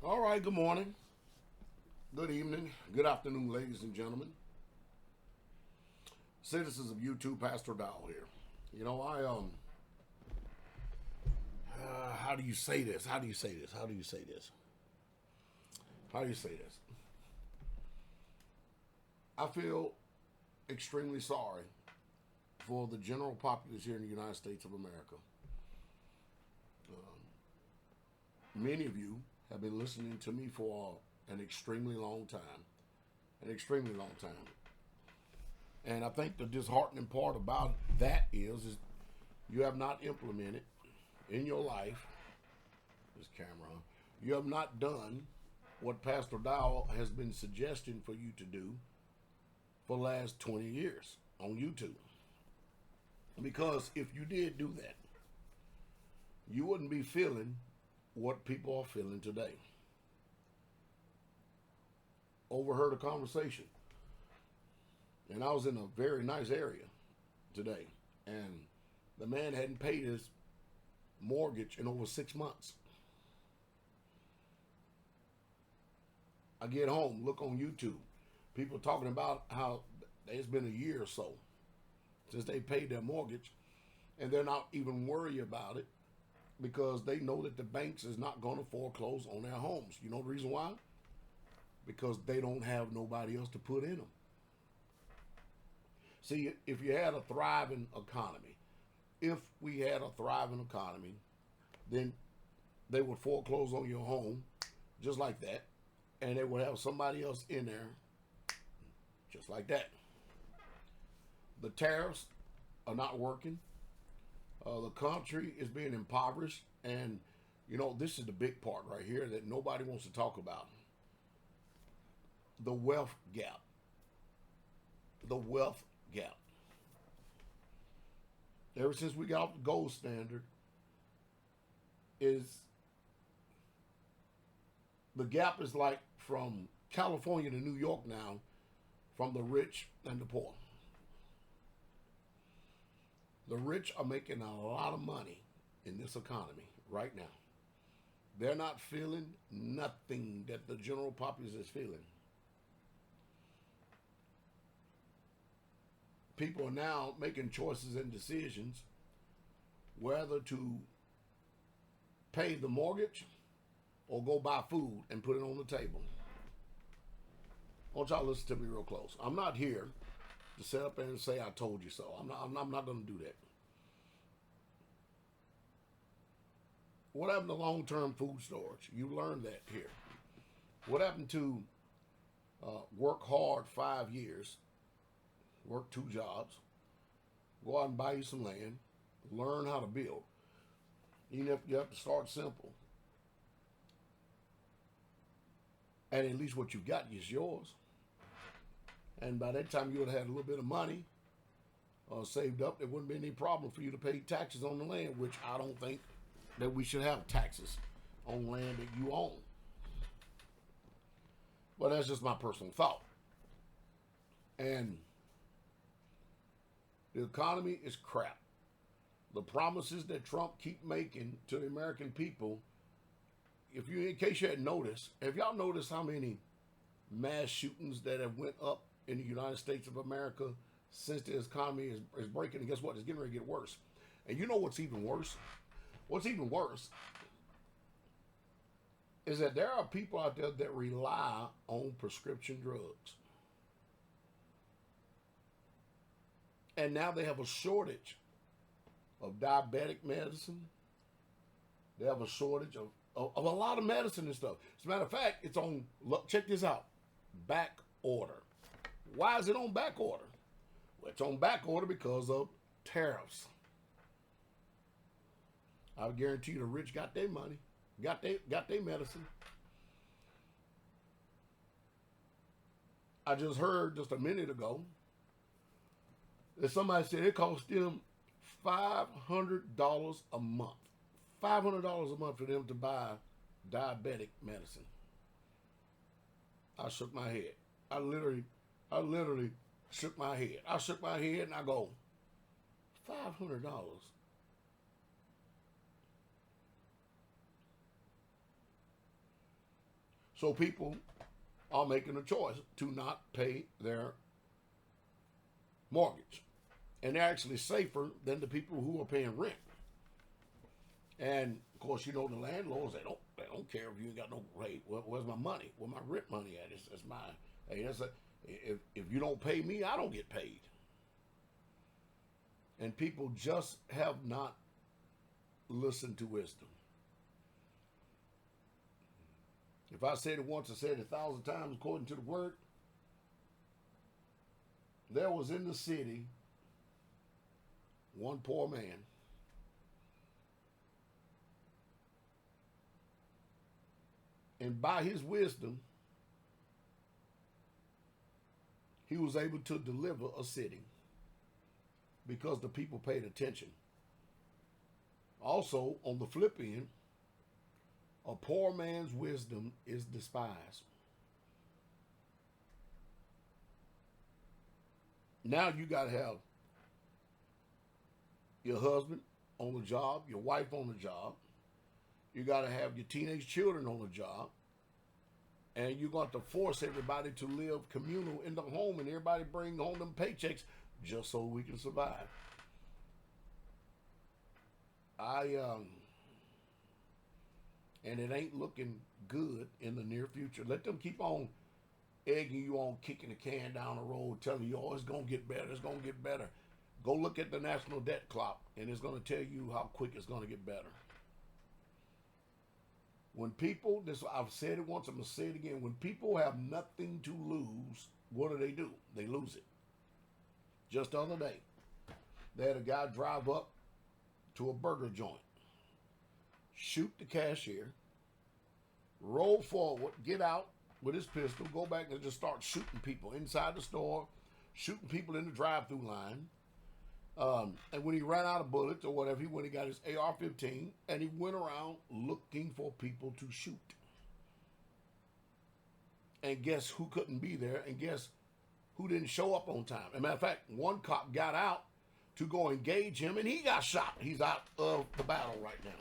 All right, good morning, good evening, good afternoon, ladies and gentlemen, citizens of YouTube. Pastor Dowell here. You know, how do you say this? How do you say this? How do you say this? How do you say this? I feel extremely sorry for the general populace here in the United States of America. Many of you have been listening to me for an extremely long time, And I think the disheartening part about that is you have not implemented in your life, this camera, you have not done what Pastor Dowell has been suggesting for you to do for the last 20 years on YouTube. Because if you did do that, you wouldn't be feeling what people are feeling today. Overheard a conversation, and I was in a very nice area today, and the man hadn't paid his mortgage in over 6 months. I get home, look on YouTube, people talking about how it's been a year or so since they paid their mortgage, and they're not even worried about it because they know that the banks is not going to foreclose on their homes. You know the reason why? Because they don't have nobody else to put in them. See, if you had a thriving economy, then they would foreclose on your home just like that, and they would have somebody else in there just like that. The tariffs are not working. The country is being impoverished, and you know, this is the big part right here that nobody wants to talk about. The wealth gap. The wealth gap. Ever since we got off the gold standard, the gap is like from California to New York now, from the rich and the poor. The rich are making a lot of money in this economy right now. They're not feeling nothing that the general populace is feeling. People are now making choices and decisions whether to pay the mortgage or go buy food and put it on the table. I want y'all to listen to me real close. I'm not here to sit up and say I told you so. I'm not going to do that. What happened to long-term food storage? You learned that here. What happened to work hard 5 years, work 2 jobs, go out and buy you some land, learn how to build. Even if you have to start simple. And at least what you got is yours. And by that time you would have had a little bit of money saved up. There wouldn't be any problem for you to pay taxes on the land, which I don't think that we should have taxes on land that you own. But that's just my personal thought. And the economy is crap. The promises that Trump keep making to the American people, in case you hadn't noticed, have y'all noticed how many mass shootings that have went up in the United States of America since the economy is breaking? And guess what? It's getting ready to get worse. And you know what's even worse? What's even worse is that there are people out there that rely on prescription drugs. And now they have a shortage of diabetic medicine. They have a shortage of a lot of medicine and stuff. As a matter of fact, it's on, look, check this out, back order. Why is it on back order? Well, it's on back order because of tariffs. I guarantee you the rich got their money, got their medicine. I just heard just a minute ago that somebody said it cost them $500 a month. $500 a month for them to buy diabetic medicine. I shook my head. I literally shook my head. I shook my head and I go, $500? So people are making a choice to not pay their mortgage. And they're actually safer than the people who are paying rent. And of course, you know, the landlords, they don't care if you ain't got no rate. Where's my money? Where my rent money at? It's mine. Hey, if you don't pay me, I don't get paid. And people just have not listened to wisdom. If I said it once, I said it 1,000 times according to the word. There was in the city one poor man and by his wisdom he was able to deliver a city because the people paid attention. Also, on the flip end, a poor man's wisdom is despised. Now you got to have your husband on the job, your wife on the job. You got to have your teenage children on the job. And you're going to force everybody to live communal in the home, and everybody bring home them paychecks just so we can survive. And it ain't looking good in the near future. Let them keep on egging you on, kicking the can down the road, telling you, oh, it's going to get better, it's going to get better. Go look at the national debt clock, and it's going to tell you how quick it's going to get better. When people, I've said it once, I'm going to say it again. When people have nothing to lose, what do? They lose it. Just the other day, they had a guy drive up to a burger joint, shoot the cashier, roll forward, get out with his pistol, go back and just start shooting people inside the store, shooting people in the drive-through line. And when he ran out of bullets or whatever, he went and got his AR-15 and he went around looking for people to shoot. And guess who couldn't be there? And guess who didn't show up on time? As a matter of fact, one cop got out to go engage him and he got shot. He's out of the battle right now.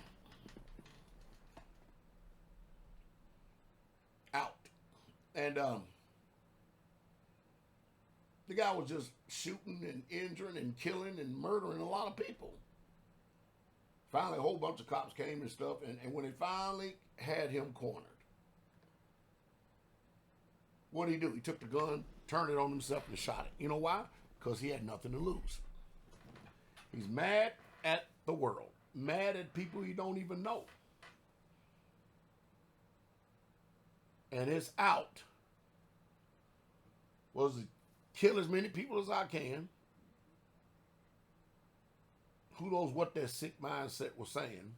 Out. And the guy was just shooting and injuring and killing and murdering a lot of people. Finally, a whole bunch of cops came and stuff, and when they finally had him cornered, what did he do? He took the gun, turned it on himself, and shot it. You know why? Because he had nothing to lose. He's mad at the world, mad at people he don't even know. And his out was to kill as many people as I can. Who knows what their sick mindset was saying.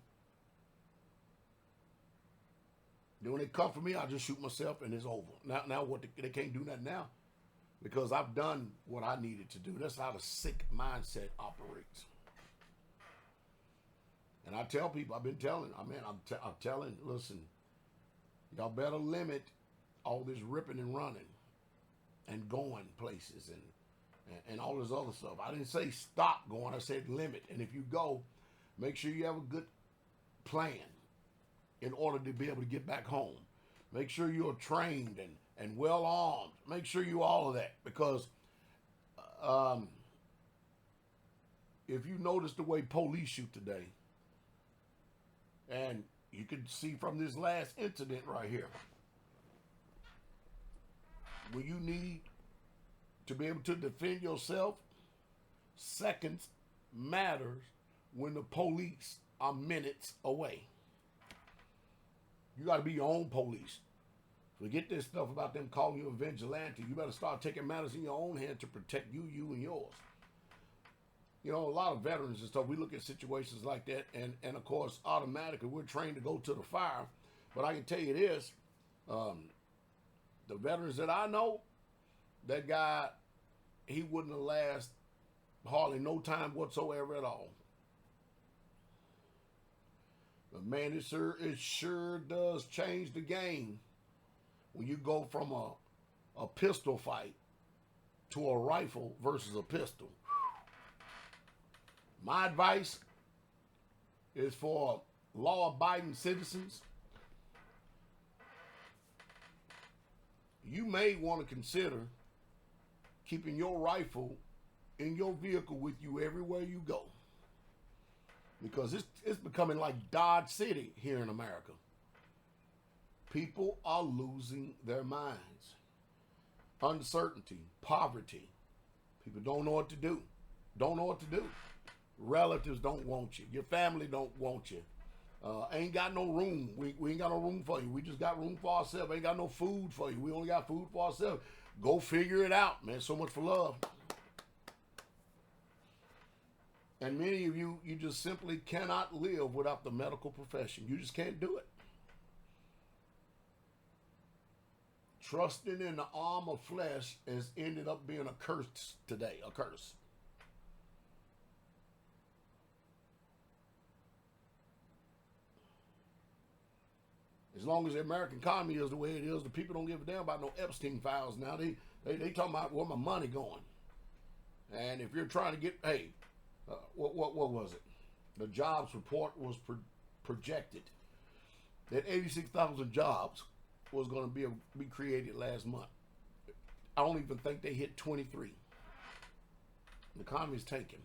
Then when they come for me, I just shoot myself and it's over. Now what they can't do that now because I've done what I needed to do. That's how the sick mindset operates. And I tell people, I've been telling, I'm telling, listen, y'all better limit all this ripping and running and going places and all this other stuff. I didn't say stop going, I said limit. And if you go, make sure you have a good plan in order to be able to get back home. Make sure you're trained and well armed. Make sure you all of that, because if you notice the way police shoot today, and you can see from this last incident right here, when you need to be able to defend yourself, seconds matters when the police are minutes away. You got to be your own police. Forget this stuff about them calling you a vigilante. You better start taking matters in your own hand to protect you and yours. You know, a lot of veterans and stuff, we look at situations like that, and of course, automatically, we're trained to go to the fire. But I can tell you this, the veterans that I know, that guy, he wouldn't have lasted hardly no time whatsoever at all. But man, it sure does change the game when you go from a pistol fight to a rifle versus a pistol. My advice is for law-abiding citizens, you may want to consider keeping your rifle in your vehicle with you everywhere you go. Because it's becoming like Dodge City here in America. People are losing their minds. Uncertainty, poverty. People don't know what to do. Don't know what to do. Relatives don't want you. Your family don't want you. Ain't got no room. We ain't got no room for you. We just got room for ourselves. Ain't got no food for you. We only got food for ourselves. Go figure it out, man. So much for love. And many of you just simply cannot live without the medical profession. You just can't do it. Trusting in the arm of flesh has ended up being a curse today, a curse. As long as the American economy is the way it is, the people don't give a damn about no Epstein files now. They talking about where my money going. And if you're trying to get, what was it? The jobs report was projected that 86,000 jobs was going to be created last month. I don't even think they hit 23. The economy is tanking.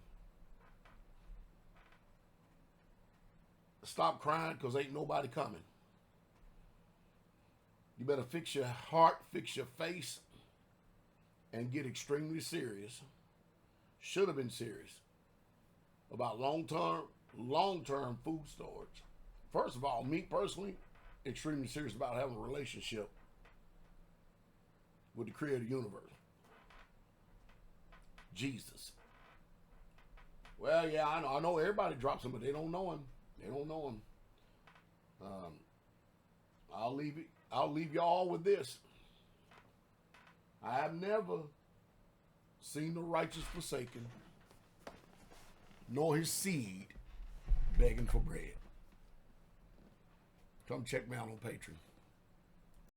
Stop crying because ain't nobody coming. You better fix your heart, fix your face, and get extremely serious. Should have been serious about long-term food storage. First of all, me personally, extremely serious about having a relationship with the creator of the universe, Jesus. Well, yeah, I know everybody drops him, but they don't know him. They don't know him. I'll leave y'all with this. I have never seen the righteous forsaken, nor his seed begging for bread. Come check me out on Patreon.